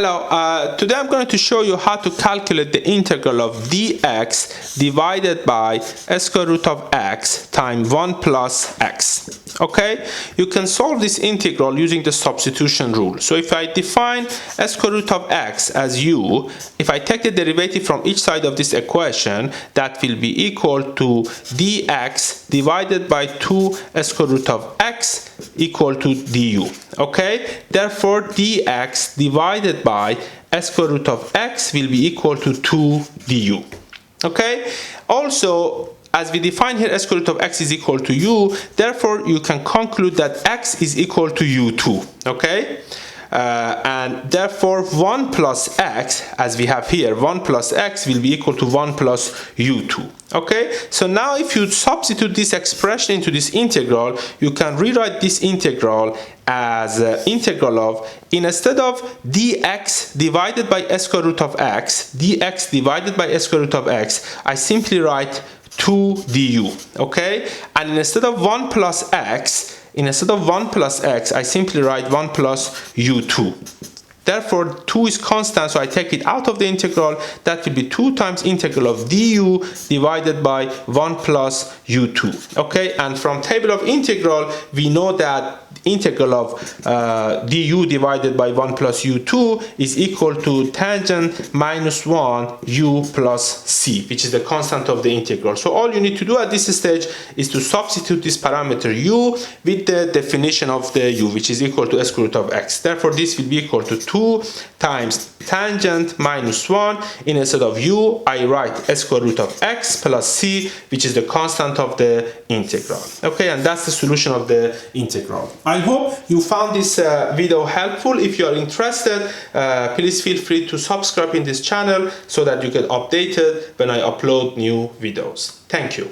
Hello, today I'm going to show you how to calculate the integral of dx divided by square root of x times 1 plus x. Okay, you can solve this integral using the substitution rule. So if I define square root of x as u, if I take the derivative from each side of this equation, that will be equal to dx divided by 2 square root of x equal to du. Okay, therefore dx divided by square root of x will be equal to 2 du. Okay, also as we define here square root of x is equal to u, therefore you can conclude that x is equal to u too. Okay, and therefore 1 plus x, as we have here, 1 plus x will be equal to 1 plus u2. Okay, so now if you substitute this expression into this integral, you can rewrite this integral as integral of, instead of dx divided by square root of x, dx divided by square root of x, I simply write 2 du. Okay, and instead of 1 plus x, I simply write 1 plus u2. Therefore, 2 is constant, so I take it out of the integral. That will be 2 times integral of du divided by 1 plus u2. Okay, and from table of integral, we know that integral of du divided by 1 plus u2 is equal to tangent minus 1 u plus c, which is the constant of the integral. So all you need to do at this stage is to substitute this parameter u with the definition of the u, which is equal to square root of x. Therefore, this will be equal to 2 times tangent minus 1. Instead of u, I write square root of x plus c, which is the constant of the integral. Okay, and that's the solution of the integral. I hope you found this video helpful. If you are interested, please feel free to subscribe in this channel so that you get updated when I upload new videos. Thank you.